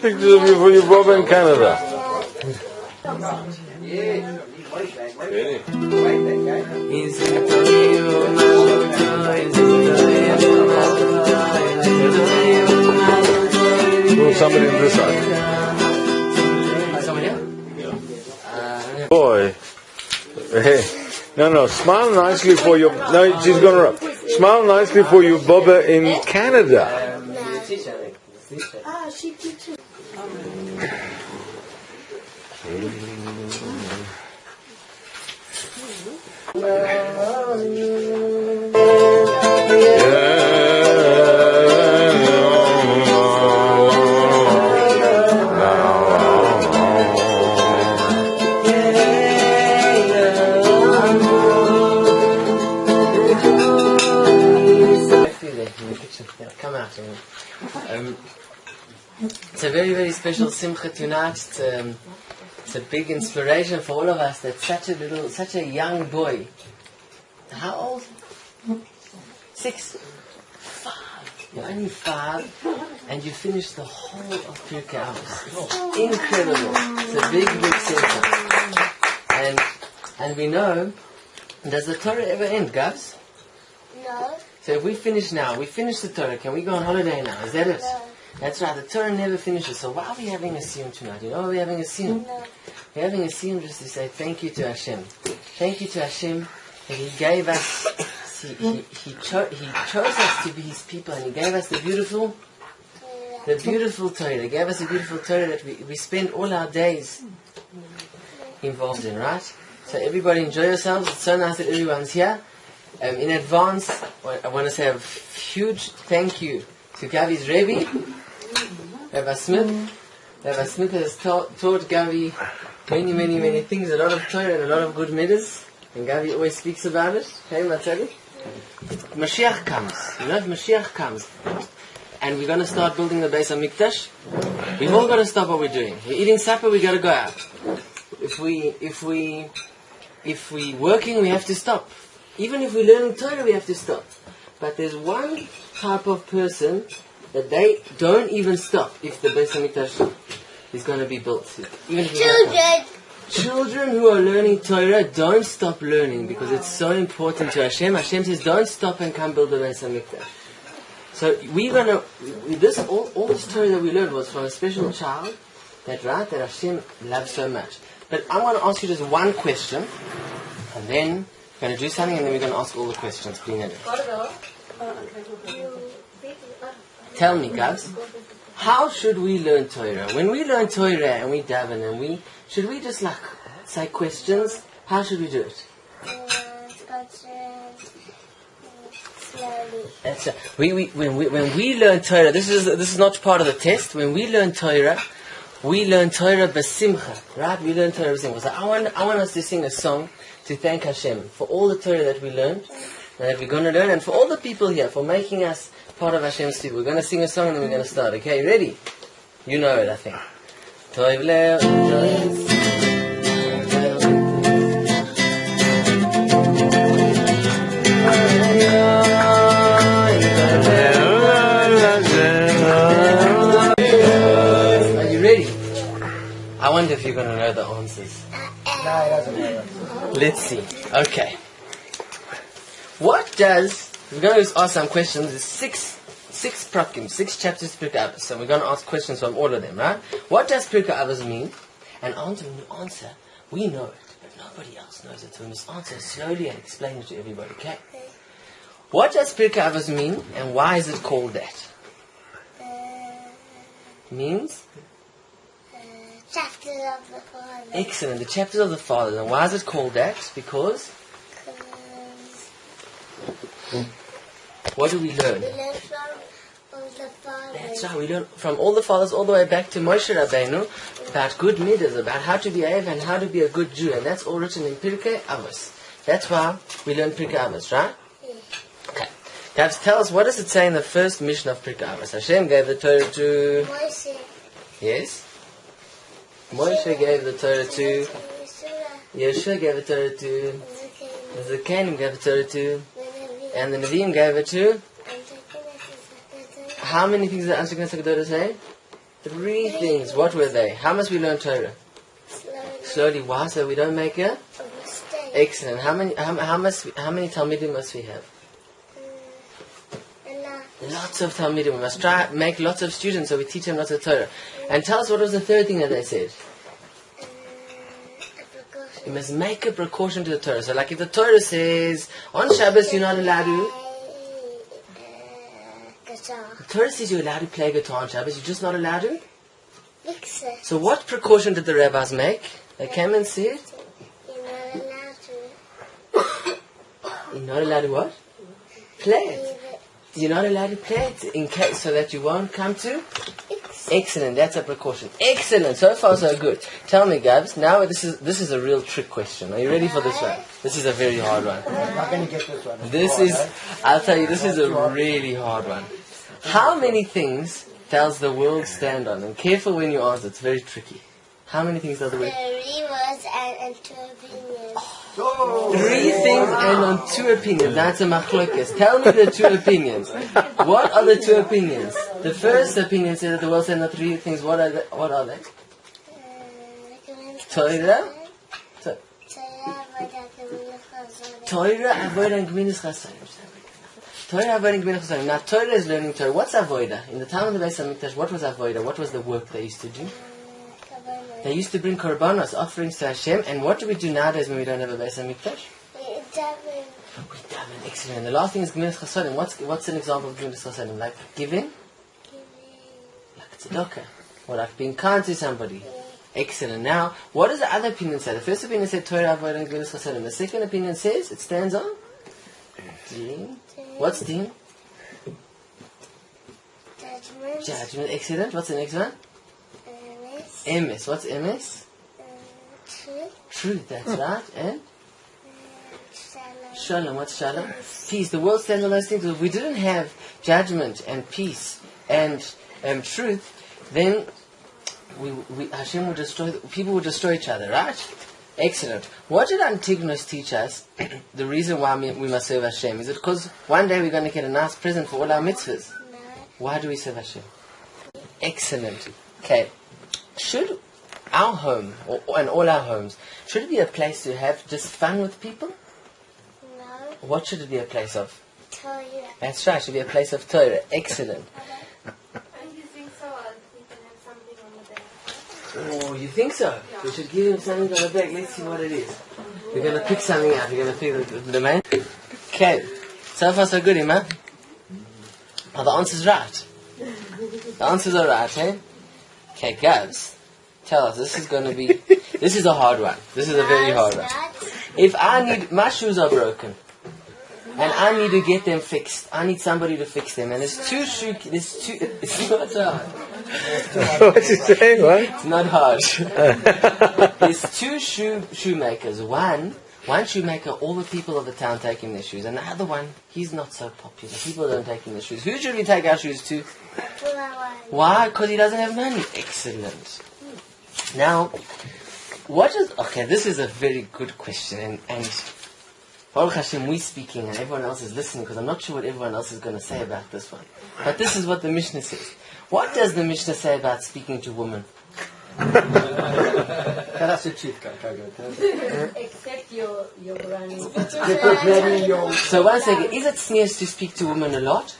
pictures of you for your Bob in Canada. Oh, somebody on this side. Somebody else? Yeah. Boy. Hey. No, smile nicely for your... No, she's going to rub. Smile nicely for your Bubba in Canada. She teaches. Come out. It's a very, very special simcha tonight. It's a big inspiration for all of us that such a young boy. How old? 6? 5. You're only 5 and you finished the whole of Pirkei Avos. Incredible. It's a big, big simcha. And we know, does the Torah ever end, guys? No. So if we finish now, we finish the Torah, can we go on holiday now? Is that it? No. That's right, the Torah never finishes. So why are we having a siyum tonight? You know why we're having a siyum? No. We're having a siyum just to say thank you to Hashem. Thank you to Hashem that He gave us, He chose us to be His people, and He gave us the beautiful Torah. He gave us a beautiful Torah that we spend all our days involved in, right? So everybody enjoy yourselves. It's so nice that everyone's here. In advance, I want to say a huge thank you to Gavy's Rebbe, Rabbi Smith. Rabbi Smith has taught Gavy many, many, many things, a lot of Torah and a lot of good midas, and Gavy always speaks about it. Okay, Matzali? Mashiach comes. You know, if Mashiach comes, and we're going to start building the Beis HaMikdash, we've all got to stop what we're doing. We're eating supper, we got to go out. If we working, we have to stop. Even if we're learning Torah, we have to stop. But there's one type of person that they don't even stop if the Beis HaMikdash is going to be built. Even if Children who are learning Torah don't stop learning because it's so important to Hashem. Hashem says, don't stop and come build the Beis HaMikdash. So all this Torah that we learned was from a special child that Hashem loves so much. But I want to ask you just one question, and then we're going to do something, and then we're going to ask all the questions. Tell me, guys, how should we learn Torah? When we learn Torah and we daven and should we just say questions? How should we do it? Slowly. That's when we learn Torah. This is not part of the test. When we learn Torah b'simcha, right? We learn Torah b'simcha. So I want us to sing a song to thank Hashem for all the Torah that we learned and that we're going to learn, and for all the people here for making us part of Hashem's people. We're going to sing a song and then we're going to start. Okay, ready? You know it, I think. Are you ready? I wonder if you're going to know the answers. No, he doesn't know. Let's see. Okay. We're going to ask some questions. There's six prakim, 6 chapters Pirkei Avos. So we're going to ask questions from all of them, right? What does Pirkei Avos mean? And when you answer, we know it, but nobody else knows it. So we must answer slowly and explain it to everybody, okay? What does Pirkei Avos mean, and why is it called that? Means? Chapters of the Father. Excellent, the chapters of the Father. And why is it called that? Because? What do we learn? We learn from the Father. That's right, we learn from all the fathers all the way back to Moshe Rabbeinu about good midas, about how to behave and how to be a good Jew. And that's all written in Pirkei Avos. That's why we learn Pirkei Avos, right? Yeah. Okay. Guys, tell us, what does it say in the first mission of Pirkei Avos? Hashem gave the Torah to... Moshe. Yes? Moshe gave the Torah to... Yeshua gave the Torah to... The Zakanim gave the Torah to... And the Nevi'im gave it to... How many things did Anshe Knesset Gedolah say? 3 things. What were they? How must we learn Torah? Slowly. Why? So we don't make a A mistake. excellent. How many Talmidim must we have? Enough. Lots of Talmidim. We must try make lots of students so we teach them lots of Torah. And tell us what was the 3rd thing that they said? A precaution. You must make a precaution to the Torah. So like if the Torah says on Shabbos you're not allowed to. Guitar. The Torah says you're allowed to play guitar on Shabbos. You're just not allowed to. Fix it. So what precaution did the rabbis make? They came and said You're not allowed to. you're not allowed to what? Play it. You're not allowed to play it in case so that you won't come to. Excellent. That's a precaution. Excellent. So far so good. Tell me, Gabs. Now this is a real trick question. Are you ready for this one? This is a very hard one. I'm not going to get this one. I'll tell you, this is a really hard one. How many things does the world stand on? And careful when you answer. It's very tricky. How many things does the world? 3 words and 2 opinions. 3 things and on 2 opinions. That's a machlokes. Tell me the 2 opinions. What are the 2 opinions? The first opinion says that the world stands on 3 things. What are they? Torah. Torah, avodah, and gemilas chasadim. Torah, avodah, and gemilas chasadim. Now Torah is learning Torah. What's avodah? In the time of the Beis Hamikdash, what was avodah? What was the work they used to do? They used to bring korbanos, offerings to Hashem. And what do we do nowadays when we don't have a Beis Hamikdash? We daven. Excellent. And the last thing is gemilas chasadim. What's an example of gemilas chasadim? Like giving? Like tzedakah. Or like being kind to somebody. Excellent. Now, what does the other opinion say? The first opinion said Torah, avodah, and gemilas chasadim. The second opinion says it stands on Deen. What's Deen? Judgment. Excellent. What's the next one? Emes. What's Emes? Truth. That's right. And Shalom. What's Shalom? Peace. The world stands on those things. If we didn't have judgment and peace and truth, then Hashem would destroy. People would destroy each other. Right? Excellent. What did Antigonus teach us? The reason why we must serve Hashem is it because one day we're going to get a nice present for all our mitzvahs. No. Why do we serve Hashem? Excellent. Okay. Should our home, and all our homes, should it be a place to have just fun with people? No. What should it be a place of? Torah. That's right, it should be a place of Torah. Excellent. You think so? We can have something on the back. Oh, you think so? We should give him something on the back. Let's see what it is. We're going to pick something out. We're going to pick the main. Okay. So far so good, Emma? Oh, the answer's right. The answers are right, eh? Okay, Gabs, tell us, this is a hard one. This is a very hard one. If my shoes are broken, and I need to get them fixed, I need somebody to fix them, and it's not hard. What's he saying? What? It's not hard. There's 2 shoemakers. One shoemaker, all the people of the town take him their shoes, and the other one, he's not so popular. People don't take him their shoes. Who should we take our shoes to? Why? Because he doesn't have money. Excellent. Now, this is a very good question, and Baruch Hashem, we're speaking and everyone else is listening, because I'm not sure what everyone else is going to say about this one. But this is what the Mishnah says. What does the Mishnah say about speaking to women? That's the truth, Except your granny. So one second, is it sneers to speak to women a lot?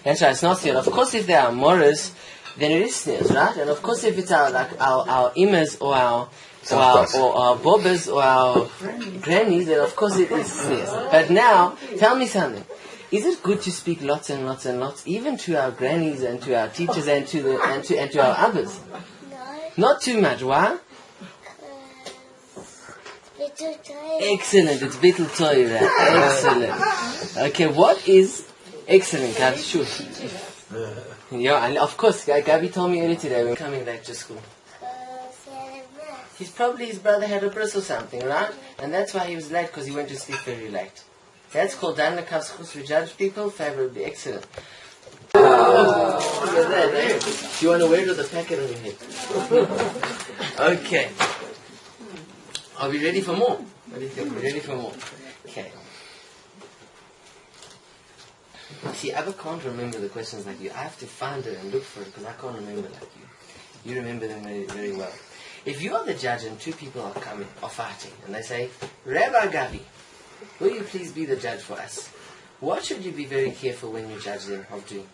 That's right, it's not sneers. Of course, if they are moras, then it is sneers, right? And of course, if it's our immas or our bobbas or our grannies, then of course it is sneers. But now, tell me something. Is it good to speak lots and lots and lots, even to our grannies and to our teachers and to our others? No. Not too much. Why? Little Torah. Excellent. It's Bittul Torah. Excellent. Okay, what is excellent? Gabi, sure. Yeah, and of course, Gabi told me earlier today we're coming back to school. His brother had a bris or something, right? And that's why he was late, because he went to sleep very late. That's called Dan Lekav's Chus. We judge people favorably. Excellent. Oh, look at that, eh? Do you want to wear it with a packet on your head? Okay. Are we ready for more? What do you think? We're ready for more? Okay. See, I can't remember the questions like you. I have to find it and look for it, because I can't remember like you. You remember them very, very well. If you are the judge and two people are fighting, and they say, Rabbi Gavy, will you please be the judge for us? What should you be very careful when you judge them of doing?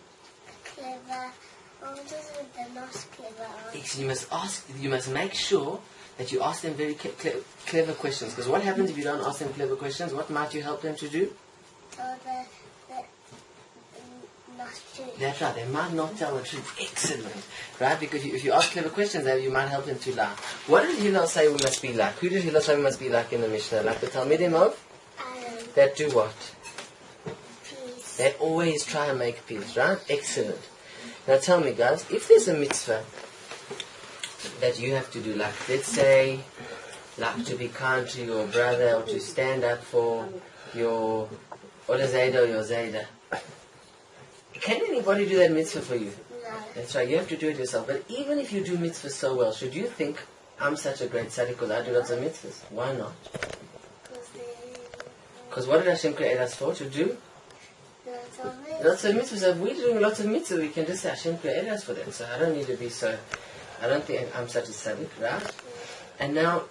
Clever. What is with the not clever? You must make sure that you ask them very clever questions. Because what happens if you don't ask them clever questions? What might you help them to do? Not true. That's right, they might not tell the truth. Excellent. Right? Because if you ask clever questions, you might help them to lie. What did Hillel say we must be like? Who did Hillel say we must be like in the Mishnah? Like the Talmidim of? That do what? Peace. That always try and make peace, right? Excellent. Now tell me guys, if there's a mitzvah that you have to do, like let's say, like to be kind to your brother or to stand up for your Ola Zayda or your Zayda. Can anybody do that mitzvah for you? No. That's right, you have to do it yourself. But even if you do mitzvahs so well, should you think, I'm such a great tzaddik because I do lots of mitzvahs? Why not? Because what did Hashem create us for? To do? Lots of mitzvahs. If we're doing lots of mitzvahs, we can just say Hashem created us for that. So I don't need to be so, I don't think I'm such a tzaddik, right? And now,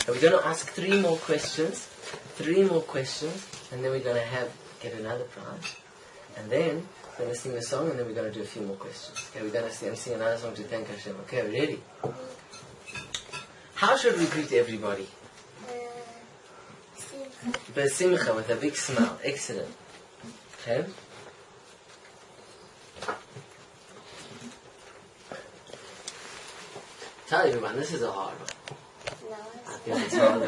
we're going to ask 3 more questions. 3 more questions. And then we're going to get another prize. And then, we're going to sing a song and then we're going to do a few more questions. Okay, we're going to sing another song to thank Hashem. Okay, we ready? How should we greet everybody? Besimcha, with a big smile. Excellent. Okay? Tell everyone, this is a hard one. I think it's hard.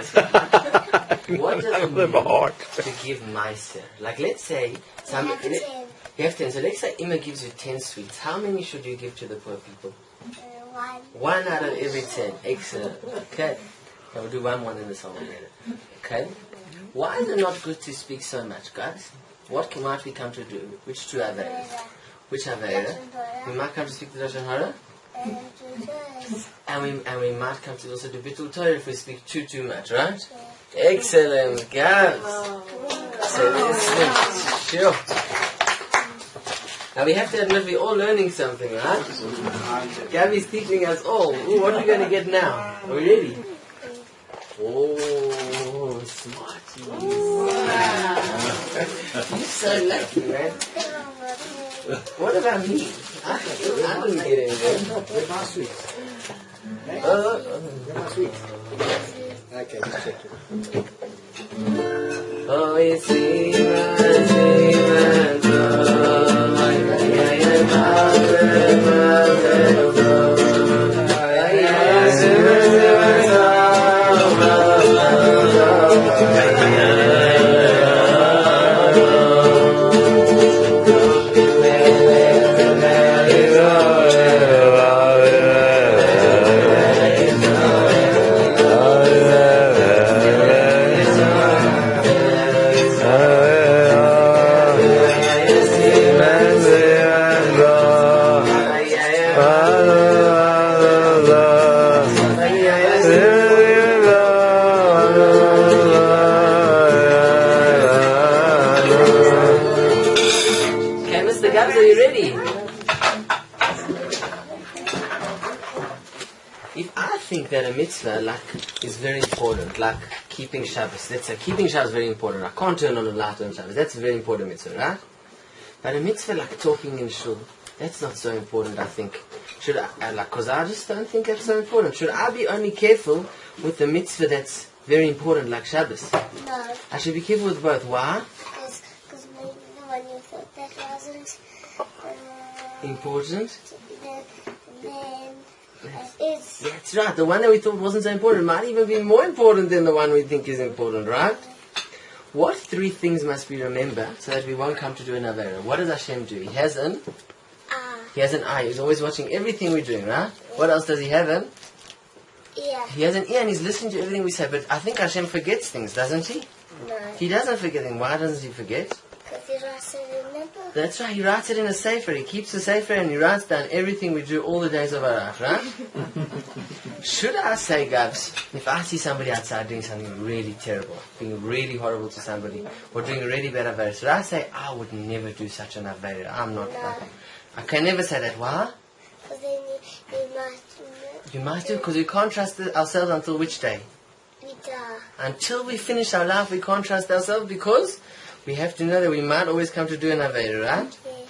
What does it mean to give meiser? Like, let's say, you have 10. So let's say Ima gives you 10 sweets. How many should you give to the poor people? 1 out of every 10. Excellent. Okay. Now we'll do one more in the song later. Okay. Why is it not good to speak so much, guys? What might we come to do? Which 2 Averas? Which Avera? We might come to speak the Lashon Hara. And we might come to also do Bitul Torah if we speak too much, right? Excellent, guys. So listen, sure. Now we have to admit we're all learning something, right? Gavy's teaching us all. Ooh, what are we going to get now? Are we ready? Oh, smarties. You're so lucky, man. What about me? I didn't get anything. They're my sweets. They're my sweets. Okay, let's check it. Oh, it's Are you ready? If I think that a mitzvah is very important, like keeping Shabbos, let's say keeping Shabbos is very important. I can't turn on a light on Shabbos. That's a very important mitzvah, right? But a mitzvah like talking in shul, that's not so important, I think. Should I, because I just don't think that's so important. Should I be only careful with the mitzvah that's very important, like Shabbos? No. I should be careful with both. Why? Because maybe the one you thought that wasn't important? Then it's... That's right. The one that we thought wasn't so important might even be more important than the one we think is important, right? What 3 things must we remember so that we won't come to do an Avera? What does Hashem do? He has an eye. He's always watching everything we're doing, right? What else does he have? An ear. He has an ear and he's listening to everything we say. But I think Hashem forgets things, doesn't he? No. He doesn't forget things. Why doesn't he forget? Because he writes it in the book. That's right. He writes it in a sefer. He keeps a sefer and he writes down everything we do all the days of our life, right? Should I say, Gabs, if I see somebody outside doing something really terrible, being really horrible to somebody, or doing a really bad Avera, should I say, I would never do such an Avera? I'm not. No. I can never say that. Why? Because then you might You must do, because we can't trust ourselves until which day? Wieder. Until we finish our life, we can't trust ourselves because we have to know that we might always come to do an Aveda, right? Yes.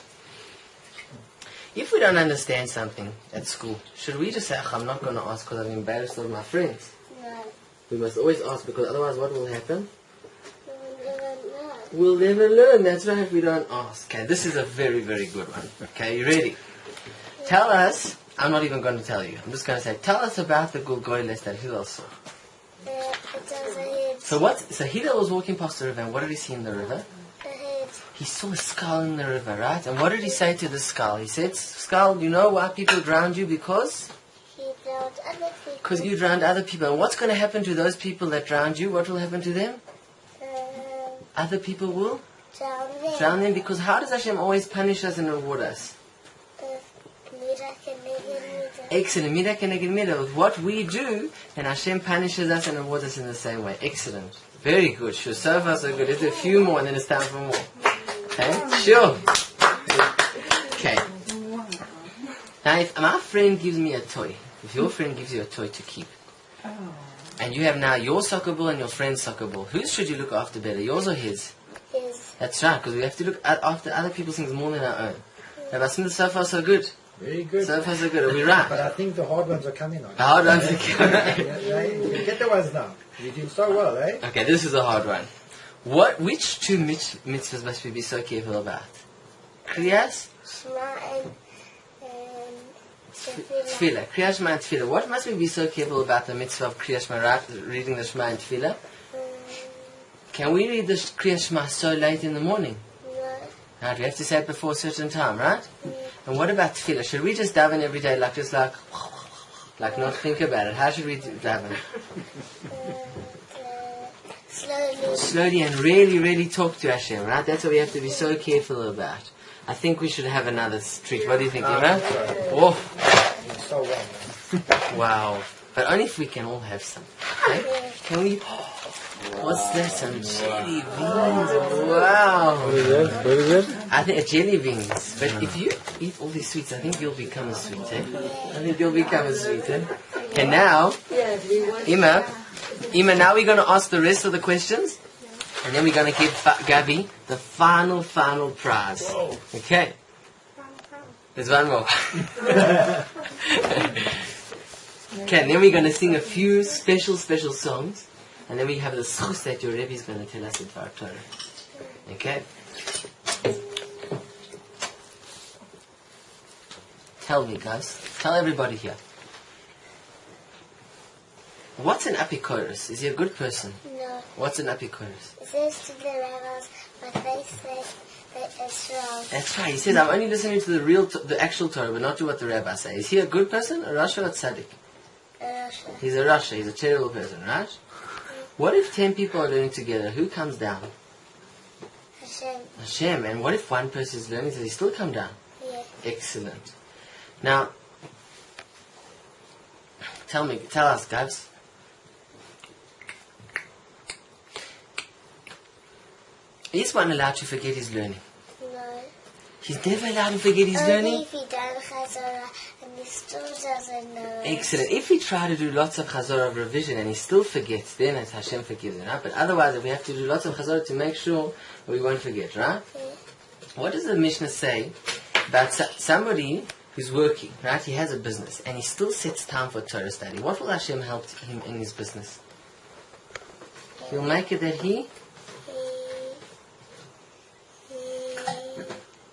If we don't understand something at school, should we just say, I'm not going to ask because I'm embarrassed of my friends? No. We must always ask, because otherwise what will happen? We will never know. We'll never learn. That's right, if we don't ask. Okay, this is a very, very good one. Okay, you ready? Tell us, I'm not even going to tell you. I'm just going to say, tell us about the Gulgoyles that Hillel saw. It was a head. So Hillel was walking past the river, and what did he see in the river? The head. He saw a skull in the river, right? And what did he say to the skull? He said, skull, you know why people drowned you? Because He drowned other people. you drowned other people. And what's going to happen to those people that drowned you? What will happen to them? Other people will drown them, because how does Hashem always punish us and reward us? Excellent. Mida keneged mida. With what we do, then Hashem punishes us and rewards us in the same way. Excellent. Very good. Sure. So far so good. Let's do a few more and then it's time for more. Okay? Sure. Okay. Now if my friend gives me a toy, if your friend gives you a toy to keep, and you have now your soccer ball and your friend's soccer ball, whose should you look after better, yours or his? His. That's right, because we have to look after other people's things more than our own. Have I seen the so far so good? Very good. So far so good. Are we right? But I think the hard ones are coming on. The hard ones are coming. You get the ones now. You're doing so well, eh? Okay, this is a hard one. Which two mitzvahs must we be so careful about? Kriyas? Shema and Tefillah. Tefillah. Kriyas, Shema and Tefillah. What must we be so careful about the mitzvah of Kriyas, Shema, right? Reading the Shema and Tefillah? Can we read the Kriyas, Shema so late in the morning? No. Right, we have to say it before a certain time, right? And what about Tefillah? Should we just daven every day, like not think about it? How should we daven? Slowly. Slowly and really, really talk to Hashem, right? That's what we have to be so careful about. I think we should have another treat. What do you think, Eva? Oh, You're so well, man. wow. But only if we can all have some. Okay? Can we? What's that? Some jelly beans. Wow. What is that? I think jelly beans. But if you eat all these sweets, I think you'll become a sweet, eh? I think you'll become a sweet, eh? Okay, now, Ima, now we're going to ask the rest of the questions. And then we're going to give Gavy the final prize. Okay. There's one more. Okay, and then we're going to sing a few special songs. And then we have the schus that your Rebbe is going to tell us in Dvar Torah. Okay? Tell me, guys. Tell everybody here. What's an apikoros? Is he a good person? No. What's an apikoros? It says to the rabbis, but they say that it's wrong. That's right. He says, I'm only listening to the actual Torah, but not to what the rabbi says. Is he a good person, a Rasha or a tzaddik? Russia. He's a Rasha. He's a terrible person, right? What if 10 people are learning together? Who comes down? Hashem. Hashem. And what if one person is learning? Does he still come down? Yeah. Excellent. Now, tell us, guys. Is one allowed to forget his learning? No. He's never allowed to forget his Only learning? if he does Chazorah and he still doesn't know it. Excellent. If we try to do lots of Chazorah of revision and he still forgets, then it's Hashem forgives him, right? But otherwise, we have to do lots of Chazorah to make sure we won't forget, right? Yeah. What does the Mishnah say about somebody who's working, right? He has a business and he still sets time for Torah study. What will Hashem help him in his business? He'll make it that he,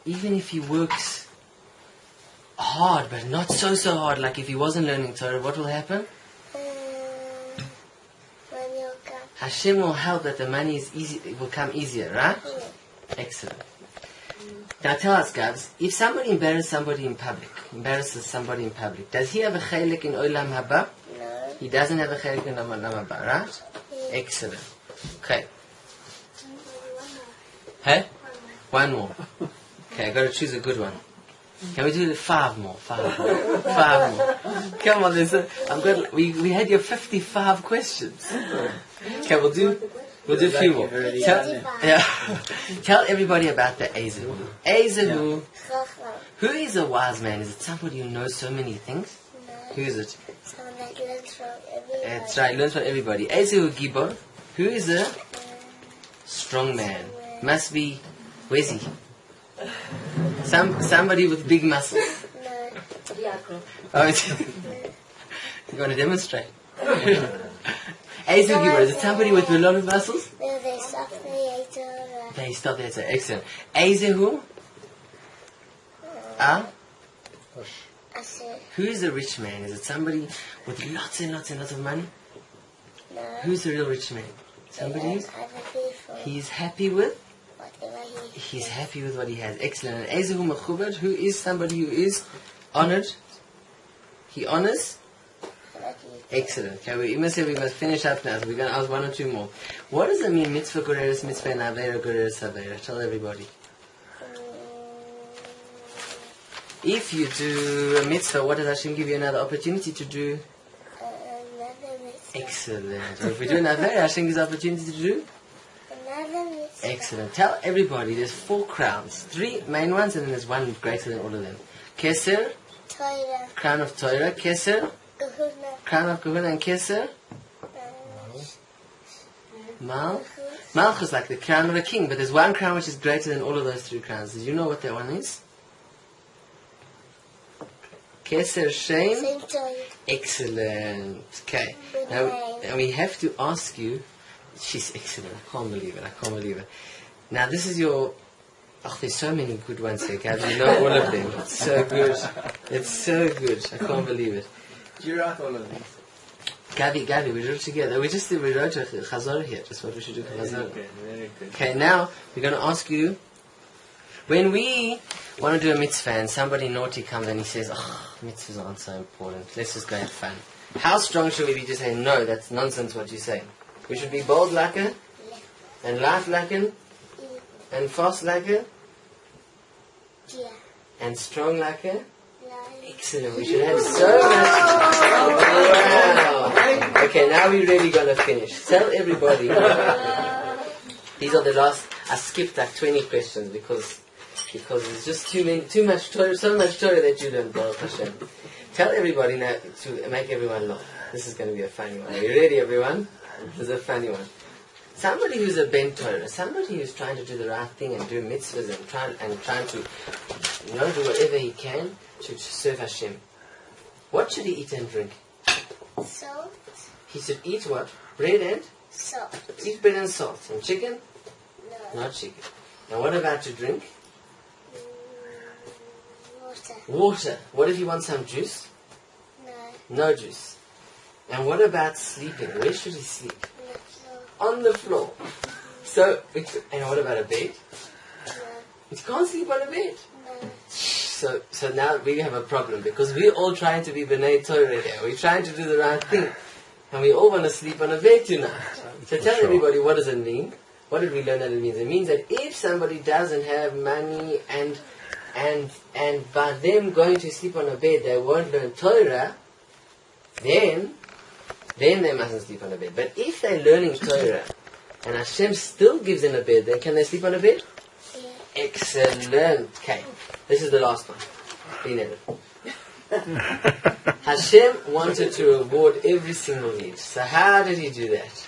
even if he works hard, but not so hard, like if he wasn't learning Torah, what will happen? When you come. Hashem will help that the money is easy, it will come easier, right? Yeah. Excellent. Now tell us, guys, if somebody embarrasses somebody in public, does he have a chaylik in Olam Haba? No. He doesn't have a chaylik in Olam Haba, right? Yeah. Excellent. Okay. Hey? One more. Okay, I got to choose a good one. Can we do 5 more? 5 more. 5 more. Come on, we had your 55 questions. Okay, we'll do a few more. Tell everybody about the Ezehu. Ezehu. Chacham. Who is a wise man? Is it somebody who knows so many things? No. Who is it? Someone that learns from everybody. That's right, learns from everybody. Ezehu Gibor. Who is a strong man? Must be, where's he? Somebody with big muscles. No. Oh, you want to demonstrate? Ezehu Gibor, is it somebody with a lot of muscles? No, they stop the Torah. They stop there, so excellent. Ezehu? Ah? I said, Who is a rich man? Is it somebody with lots and lots and lots of money? no. Who's a real rich man? Somebody He has other people. he's happy with? Whatever he He's happy with what he has. Excellent. And Ezehu Mechubad, who is somebody who is honored? He honors? Excellent. Okay, we must finish up now. So we're going to ask one or two more. What does it mean, mitzvah goreres, mitzvah and avera goreres avera? Tell everybody. If you do a mitzvah, what does Hashem give you another opportunity to do? Another mitzvah. Excellent. So if we do an avera, Hashem gives opportunity to do? Another mitzvah. Excellent. Tell everybody there's 4 crowns. 3 main ones and then there's one greater than all of them. Keser, Torah. crown of Torah. Keser, Kahuna. crown of Kahuna. And Keser, Malchus, like the crown of a king. But there's one crown which is greater than all of those 3 crowns. Did you know what that one is? Keser Shem. Same Torah. Excellent. Okay. Good Now, name. and we have to ask you. She's excellent. I can't believe it. I can't believe it. Now, this is your. Oh, there's so many good ones here, guys. You know all of them. It's so good. It's so good. I can't believe it. You wrote all of these. Gavy, we wrote together. We wrote a chazor here. Just what we should do for Very chazor. good, very good. Okay, now we're going to ask you. When we want to do a mitzvah and somebody naughty comes and he says, "Oh, mitzvahs aren't so important. Let's just go have fun." How strong should we be to say, "No, that's nonsense what you say"? We should be bold like a, and laugh like an, and fast like a, Yeah. and strong like a. Lion. Excellent. We should have so much. Wow. Okay, now we're really gonna finish. Tell everybody. These are the last. I skipped like 20 questions because it's just too much Torah, so much Torah that you learned, Baruch Hashem. Tell everybody now to make everyone laugh. This is going to be a funny one. Are you ready, everyone? This is a funny one. Somebody who's a ben Torah, somebody who's trying to do the right thing and do mitzvahs and trying to, do whatever he can to serve Hashem. What should he eat and drink? Salt. He should eat what? Bread and? Salt. Eat bread and salt. And chicken? No. Not chicken. Now what about to drink? Water. Water. What if you want some juice? No. No juice. And what about sleeping? Where should he sleep? On the floor. So, and what about a bed? No. You can't sleep on a bed. No. So now we have a problem because we're all trying to be B'nai Torah here. We're trying to do the right thing. And we all want to sleep on a bed tonight. So tell everybody, what does it mean? What did we learn that it means? It means that if somebody doesn't have money and by them going to sleep on a bed they won't learn Torah, then they mustn't sleep on a bed. But if they're learning Torah and Hashem still gives them a bed, then can they sleep on a bed? Yeah. Excellent. Okay, this is the last one. Hashem wanted to reward every single Yid. So how did he do that?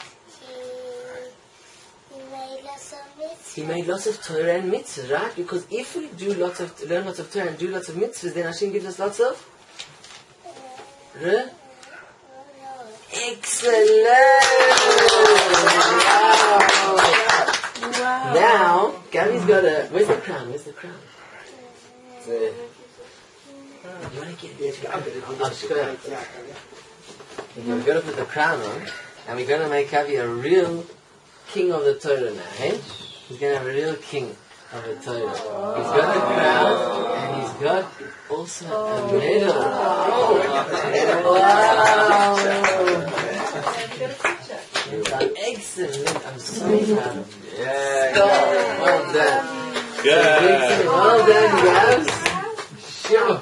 He made lots of mitzvahs. He made lots of Torah and mitzvahs, right? Because if we learn lots of Torah and do lots of mitzvahs, then Hashem gives us lots of excellent. Wow. Now, Gavi's got a. Where's the crown? Where's the crown? You want to get it? I'll just go out. We're going to put the crown on, and we're going to make Gavi a real king of the Torah now, hey? He's going to have a real king of the Torah. He's got a crown, and he's got also a medal. Wow! Excellent! I'm so proud of you. Yeah. Well done. Yeah. Well done, guys. Sure.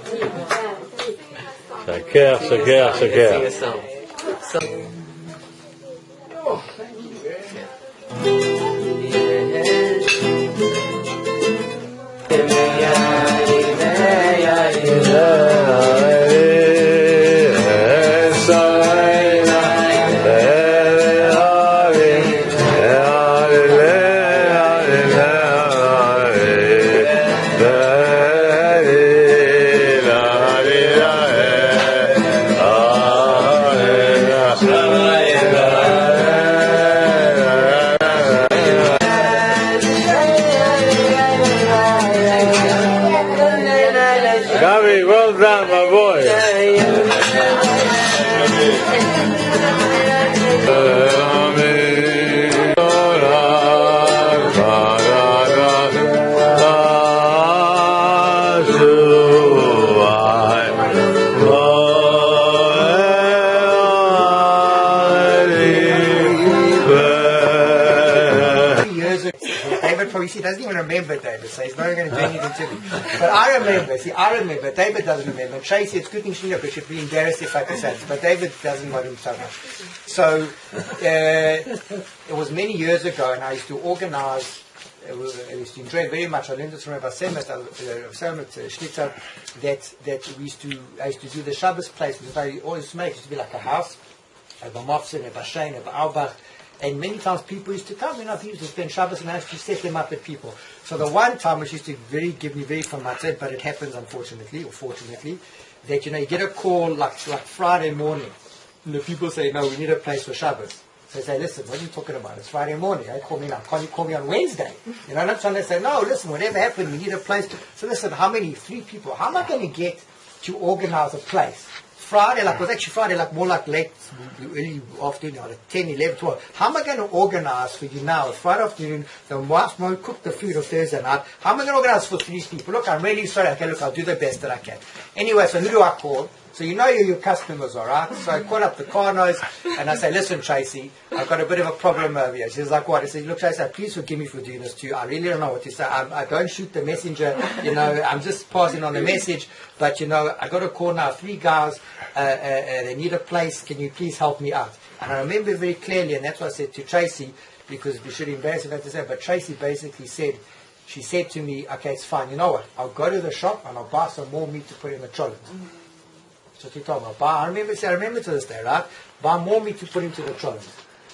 Shakir, shakir, Sing shakir. a song. Oh, thank you very much. Yeah. he doesn't even remember David, so he's not going to do anything to me. But I remember. David doesn't remember. And Tracy, it's good thing she knows, because she'd be embarrassed if I could say this. But David doesn't know him so much. So, it was many years ago, and I used to organize. I used to enjoy it very much. I learned this from Rabbi Schlitzer, that I used to do the Shabbos place, because I always make it used to be like a house, a Mofsin, a Bashain, a Ba'albach, and many times people used to come, people used to spend Shabbos, and I used to set them up at people. So the one time, which used to give me very from my head, but it happens unfortunately, or fortunately, that you get a call like Friday morning, and the people say, no, we need a place for Shabbos. So I say, listen, what are you talking about? It's Friday morning. I call me now. Can't you call me on Wednesday? And I'm trying to say, no, listen, whatever happened, we need a place. So listen, how many? 3 people. How am I going to get to organize a place? Friday, it was actually Friday, more like late, early afternoon, like 10, 11, 12. How am I going to organize for you now? It's Friday afternoon, the wife won't cook the food on Thursday night. How am I going to organize for 3 people? Look, I'm really sorry. Okay, look, I'll do the best that I can. Anyway, so who do I call? So you know who your customers are, right? So I call up the car nose, and I say, listen, Tracy, I've got a bit of a problem over here. She's like, what? I say, look, Tracy, please forgive me for doing this to you. I really don't know what to say. I don't shoot the messenger, I'm just passing on the message. But, I got a call now, 3 guys, they need a place. Can you please help me out? And I remember very clearly, and that's what I said to Tracy, because we should embarrass her to say, but Tracy basically said, she said to me, okay, it's fine. You know what? I'll go to the shop and I'll buy some more meat to put in the trolley. So she told me, I remember to this day, right? Buy more meat to put into the trolley.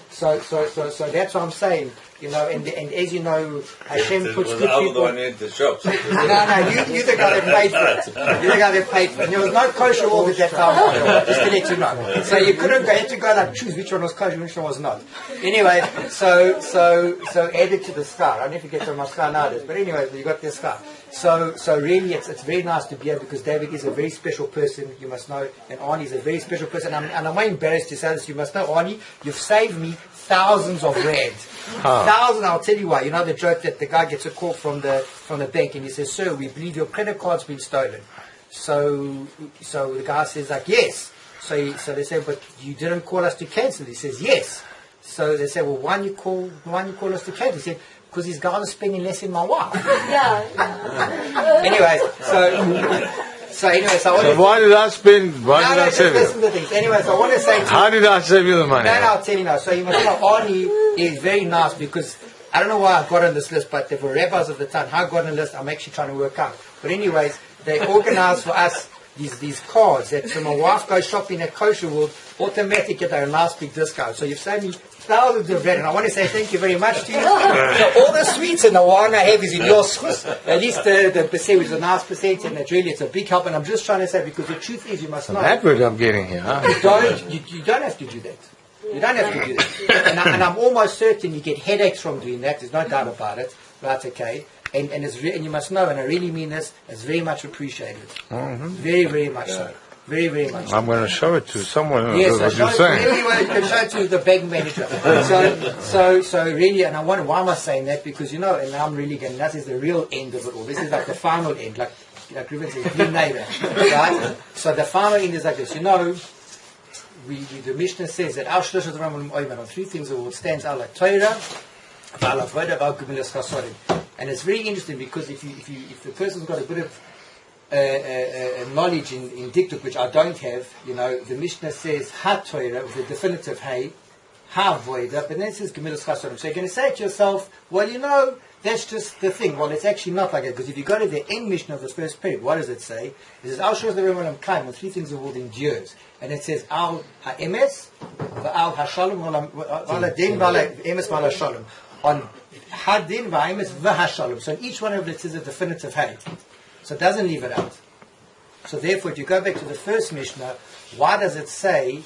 So that's what I'm saying, and as you know, Hashem puts good people. In the shop. No, you're the guy that paid for it. You're the guy that paid for it. There was no kosher order at that time, just to let you know. So you had to go choose which one was kosher, which one was not. Anyway, so added to the scar. I don't know if you get to my scar nowadays, but anyway, you got the scar. So really, it's very nice to be here, because David is a very special person, you must know, and Arnie is a very special person. And I'm not embarrassed to say this, you must know, Arnie, you've saved me thousands of rand. Thousands, I'll tell you why. You know the joke that the guy gets a call from the bank, and he says, sir, we believe your credit card's been stolen. So the guy says, yes. So they say, but you didn't call us to cancel. He says, yes. So they say, well, why didn't you call us to cancel? He said, because these guys are spending less in my wife. Anyway, so why did I spend? Why did I save you? Anyway, so I want to say. How did I save you the money? No, I'll tell you now. So you must know, Arnie is very nice, because I don't know why I got on this list, but there were rabbis of the time. How I got on the list, I'm actually trying to work out. But anyways, they organized for us these cards that when my wife goes shopping at Kosher World, automatically get a nice big discount. So you've saved me thousands of rand, and I want to say thank you very much to you. So all the sweets and the wine I have is in your schus. At least the percent is a nice percent, and it's a big help. And I'm just trying to say, because the truth is, you must know. That's what I'm getting here. Huh? You don't have to do that. You don't have to do that. And I'm almost certain you get headaches from doing that. There's no doubt about it. Right? Okay. And and you must know, and I really mean this, it's very much appreciated. Mm-hmm. Very, very much so. Very, very much. I'm going to show it to someone. Yes, what you're saying. Anyway, you can show it to the bank manager. So really, and I wonder why am I saying that? Because and I'm really getting that is the real end of it all. This is like the final end, like Ruben says, clean neighbor, right? So the final end is like this. The Mishnah says that our shlosh of on 3 things that stands out like Torah, and it's very interesting, because if the person's got a bit of knowledge in Diktuk, which I don't have, the Mishnah says ha Torah with a definitive hey, ha voida, but then it says Gemilas Chasodim. So you're going to say to yourself, well, that's just the thing. Well, it's actually not like that, because if you go to the end Mishnah of this first period, what does it say? It says Al Shos the Remelim Kaim, 3 things the world endures, and it says Al HaEmes, Al HaShalom, Al HaDin, Al HaEmes, Al HaShalom. On Hadin, V'Haemes, V'HaShalom. So in each one of it says a definitive hey. So it doesn't leave it out. So therefore, if you go back to the first Mishnah, why does it say